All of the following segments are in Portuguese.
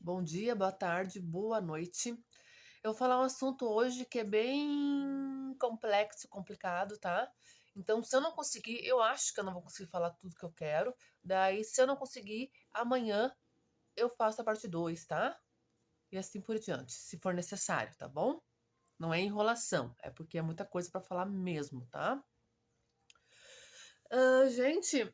Bom dia, boa tarde, boa noite. Eu vou falar um assunto hoje que é bem complexo, complicado, tá? Então, se eu não conseguir, eu acho que eu não vou conseguir falar tudo que eu quero. Daí, se eu não conseguir, amanhã eu faço a parte 2, tá? E assim por diante, se for necessário, tá bom? Não é enrolação, é porque é muita coisa pra falar mesmo, tá? Gente,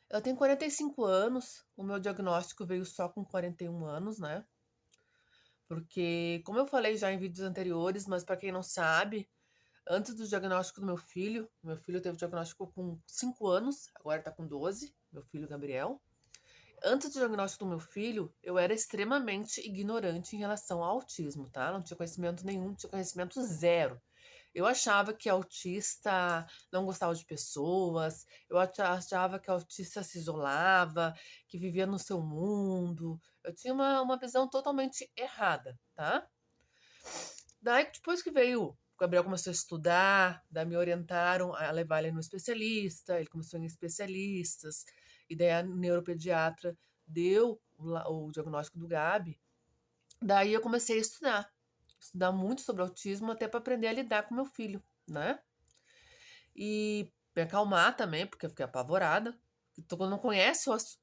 eu tenho 45 anos, o meu diagnóstico veio só com 41 anos, né? Porque, como eu falei já em vídeos anteriores, mas para quem não sabe, antes do diagnóstico do meu filho teve o diagnóstico com 5 anos, agora tá com 12, meu filho Gabriel. Antes do diagnóstico do meu filho, eu era extremamente ignorante em relação ao autismo, tá? Não tinha conhecimento nenhum, tinha conhecimento zero. Eu achava que autista não gostava de pessoas, achava que autista se isolava, que vivia no seu mundo. Eu tinha uma visão totalmente errada, tá? Daí, depois que veio, o Gabriel começou a estudar, daí me orientaram a levar ele no especialista, ele começou em especialistas, e daí a neuropediatra deu o diagnóstico do Gabi. Daí eu comecei a estudar muito sobre autismo, até para aprender a lidar com meu filho, né? E me acalmar também, porque eu fiquei apavorada. Tu não conhece o assunto,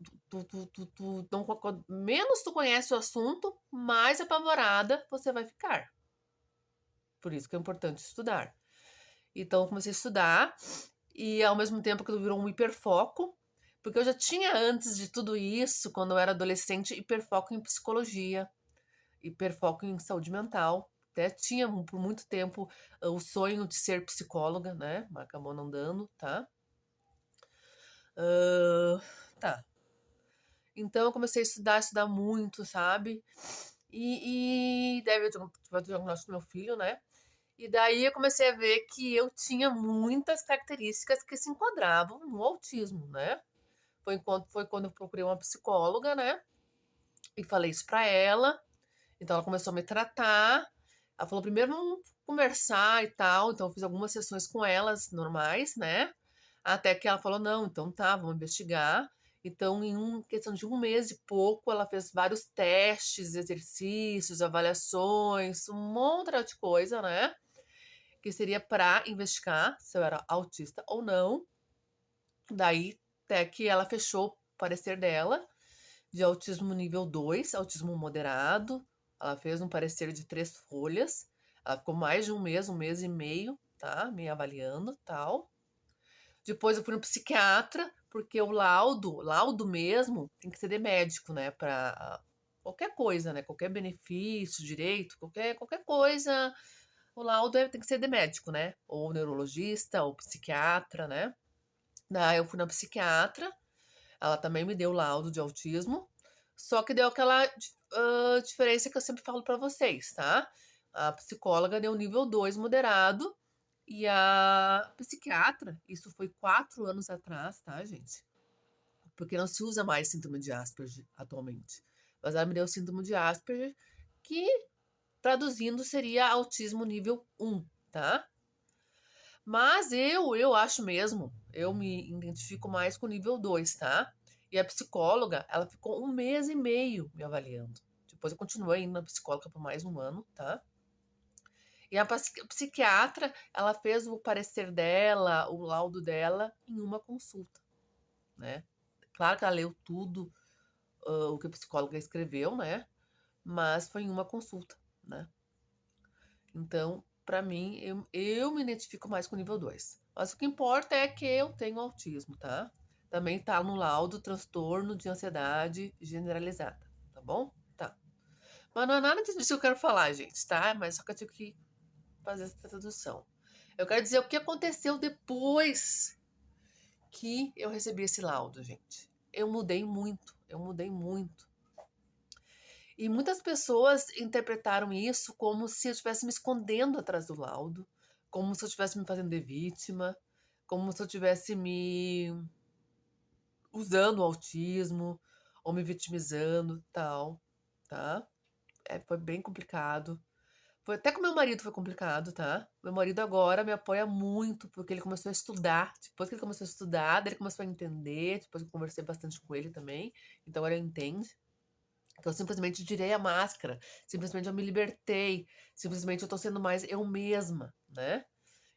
menos tu conhece o assunto, mais apavorada você vai ficar. Por isso que é importante estudar. Então eu comecei a estudar e ao mesmo tempo que virou um hiperfoco, porque eu já tinha antes de tudo isso, quando eu era adolescente, hiperfoco em psicologia, hiperfoco em saúde mental. Até tinha por muito tempo o sonho de ser psicóloga, né? Mas acabou não dando, tá? Ah, tá. Então eu comecei a estudar muito, sabe? E daí eu tive o diagnóstico do meu filho, né? E daí eu comecei a ver que eu tinha muitas características que se enquadravam no autismo, né? Foi quando eu procurei uma psicóloga, né? E falei isso pra ela. Então ela começou a me tratar. Ela falou, primeiro vamos conversar e tal. Então eu fiz algumas sessões com elas normais, né? Até que ela falou, não, então tá, vamos investigar. Então, questão de um mês e pouco, ela fez vários testes, exercícios, avaliações, um monte de coisa, né? Que seria para investigar se eu era autista ou não. Daí, até que ela fechou o parecer dela de autismo nível 2, autismo moderado. Ela fez um parecer de 3 folhas. Ela ficou mais de um mês e meio, tá? Me avaliando, tal. Depois eu fui no psiquiatra, porque o laudo mesmo, tem que ser de médico, né? Pra qualquer coisa, né? Qualquer benefício, direito, qualquer coisa, o laudo tem que ser de médico, né? Ou neurologista, ou psiquiatra, né? Daí eu fui na psiquiatra, ela também me deu o laudo de autismo, só que deu aquela diferença que eu sempre falo pra vocês, tá? A psicóloga deu nível 2 moderado e a psiquiatra, isso foi 4 anos atrás, tá, gente? Porque não se usa mais síndrome de Asperger atualmente. Mas ela me deu síndrome de Asperger, que traduzindo seria autismo nível 1, tá? Mas eu acho mesmo, eu me identifico mais com o nível 2, tá? E a psicóloga, ela ficou um mês e meio me avaliando. Depois eu continuei indo na psicóloga por mais um ano, tá? E a psiquiatra, ela fez o parecer dela, o laudo dela, em uma consulta, né? Claro que ela leu tudo, o que a psicóloga escreveu, né? Mas foi em uma consulta, né? Então, pra mim, eu me identifico mais com o nível 2. Mas o que importa é que eu tenho autismo, tá? Também tá no laudo transtorno de ansiedade generalizada, tá bom? Tá. Mas não é nada disso que eu quero falar, gente, tá? Mas só que eu tive que fazer essa tradução. Eu quero dizer o que aconteceu depois que eu recebi esse laudo, gente. Eu mudei muito, eu mudei muito. E muitas pessoas interpretaram isso como se eu estivesse me escondendo atrás do laudo, como se eu estivesse me fazendo de vítima, como se eu estivesse me usando o autismo ou me vitimizando, tal, tá? Foi bem complicado. Foi até com meu marido foi complicado, tá? Meu marido agora me apoia muito, porque ele começou a estudar. Depois que ele começou a estudar, daí ele começou a entender. Depois eu conversei bastante com ele também. Então agora ele entende. que eu simplesmente tirei a máscara, simplesmente eu me libertei, simplesmente eu tô sendo mais eu mesma, né.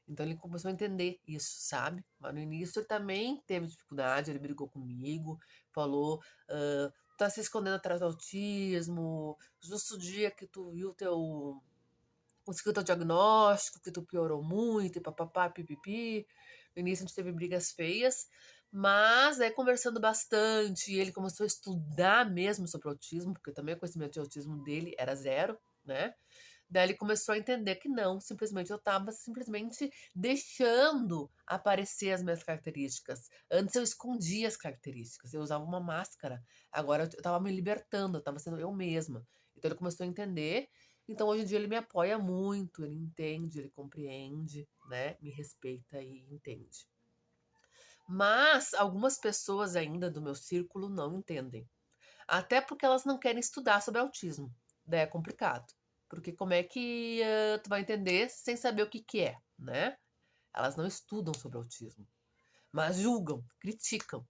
Então ele começou a entender isso, sabe. Mas no início ele também teve dificuldade, ele brigou comigo, falou: "Tá se escondendo atrás do autismo, justo o dia que tu viu teu conseguiu teu diagnóstico, que tu piorou muito e pá-pá-pá, pi-pi-pi". No início a gente teve brigas feias, mas aí conversando bastante, ele começou a estudar mesmo sobre o autismo, porque também o conhecimento de autismo dele era zero, né. Daí ele começou a entender que não, simplesmente eu estava simplesmente deixando aparecer as minhas características. Antes eu escondia as características, eu usava uma máscara, agora eu estava me libertando, eu estava sendo eu mesma. Então ele começou a entender, então hoje em dia ele me apoia muito, ele entende, ele compreende, né, me respeita e entende. Mas algumas pessoas ainda do meu círculo não entendem. Até porque elas não querem estudar sobre autismo. Daí é complicado. Porque como é que, tu vai entender sem saber o que que é, né? Elas não estudam sobre autismo, mas julgam, criticam.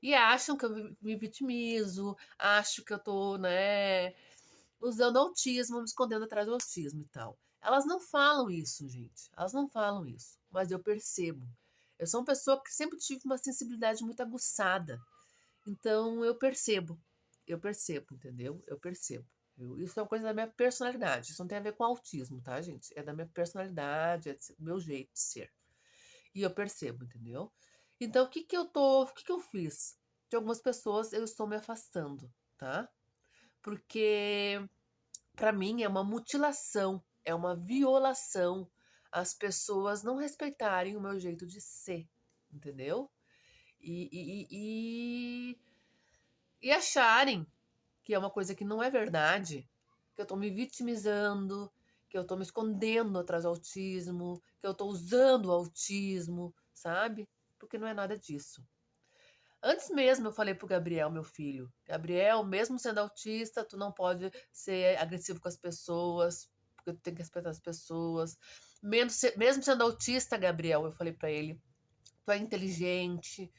E acham que eu me vitimizo, acho que eu tô, né, usando autismo, me escondendo atrás do autismo e tal. Elas não falam isso, gente. Elas não falam isso, mas eu percebo. Eu sou uma pessoa que sempre tive uma sensibilidade muito aguçada. Então eu percebo, entendeu? Eu percebo. Isso é uma coisa da minha personalidade, isso não tem a ver com autismo, tá, gente? É da minha personalidade, do meu jeito de ser. E eu percebo, entendeu? Então, o que que eu fiz? De algumas pessoas eu estou me afastando, tá? Porque pra mim é uma mutilação, é uma violação as pessoas não respeitarem o meu jeito de ser, entendeu? E, e, e, e acharem que é uma coisa que não é verdade, que eu tô me vitimizando, que eu tô me escondendo atrás do autismo, que eu tô usando o autismo, sabe? Porque não é nada disso. Antes mesmo eu falei pro Gabriel, meu filho, Gabriel, mesmo sendo autista, tu não pode ser agressivo com as pessoas, porque tu tem que respeitar as pessoas. Mesmo sendo autista, Gabriel, eu falei pra ele, tu é inteligente,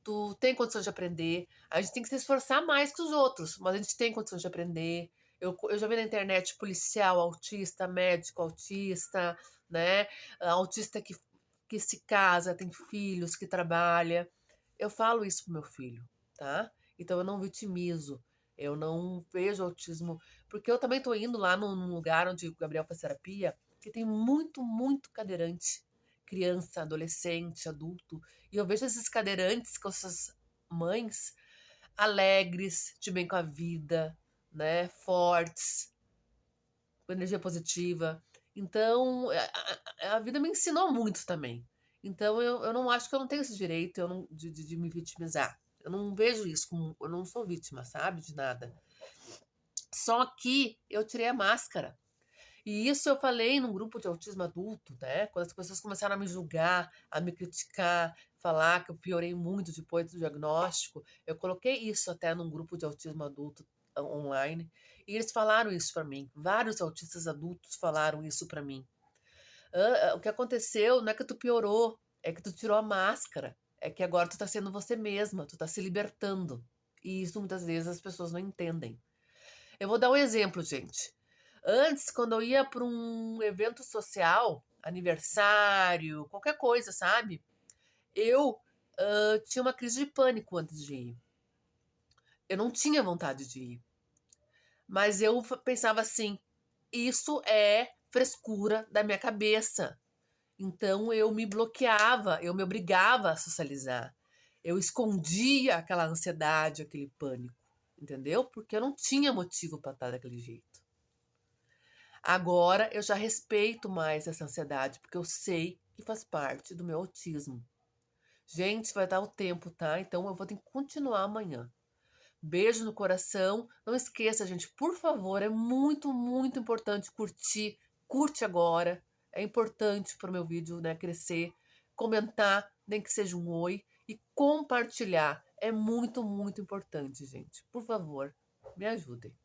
tu tem condições de aprender. A gente tem que se esforçar mais que os outros, mas a gente tem condições de aprender. Eu já vi na internet policial autista, médico autista, né? Autista que se casa, tem filhos, que trabalha. Eu falo isso pro meu filho, tá? Então eu não vitimizo, eu não vejo autismo, porque eu também tô indo lá num lugar onde o Gabriel faz terapia, que tem muito, muito cadeirante, criança, adolescente, adulto, e eu vejo esses cadeirantes com essas mães alegres, de bem com a vida, né? Fortes, com energia positiva. Então, a vida me ensinou muito também. Então, eu não acho que eu não tenho esse direito eu não, de me vitimizar. Eu não vejo isso como. Eu não sou vítima, sabe? De nada. Só que eu tirei a máscara. E isso eu falei num grupo de autismo adulto, né? Quando as pessoas começaram a me julgar, a me criticar, falar que eu piorei muito depois do diagnóstico, eu coloquei isso até num grupo de autismo adulto online, e eles falaram isso pra mim. Vários autistas adultos falaram isso pra mim. O que aconteceu não é que tu piorou, é que tu tirou a máscara. É que agora tu tá sendo você mesma, tu tá se libertando. E isso muitas vezes as pessoas não entendem. Eu vou dar um exemplo, gente. Antes, quando eu ia para um evento social, aniversário, qualquer coisa, sabe? Eu tinha uma crise de pânico antes de ir. Eu não tinha vontade de ir. Mas eu pensava assim: isso é frescura da minha cabeça. Então eu me bloqueava, eu me obrigava a socializar. Eu escondia aquela ansiedade, aquele pânico, entendeu? Porque eu não tinha motivo para estar daquele jeito. Agora eu já respeito mais essa ansiedade, porque eu sei que faz parte do meu autismo. Gente, vai dar o tempo, tá? Então eu vou ter que continuar amanhã. Beijo no coração. Não esqueça, gente, por favor, é muito, muito importante curtir. Curte agora. É importante para o meu vídeo, né, crescer. Comentar, nem que seja um oi. E compartilhar. É muito, muito importante, gente. Por favor, me ajudem.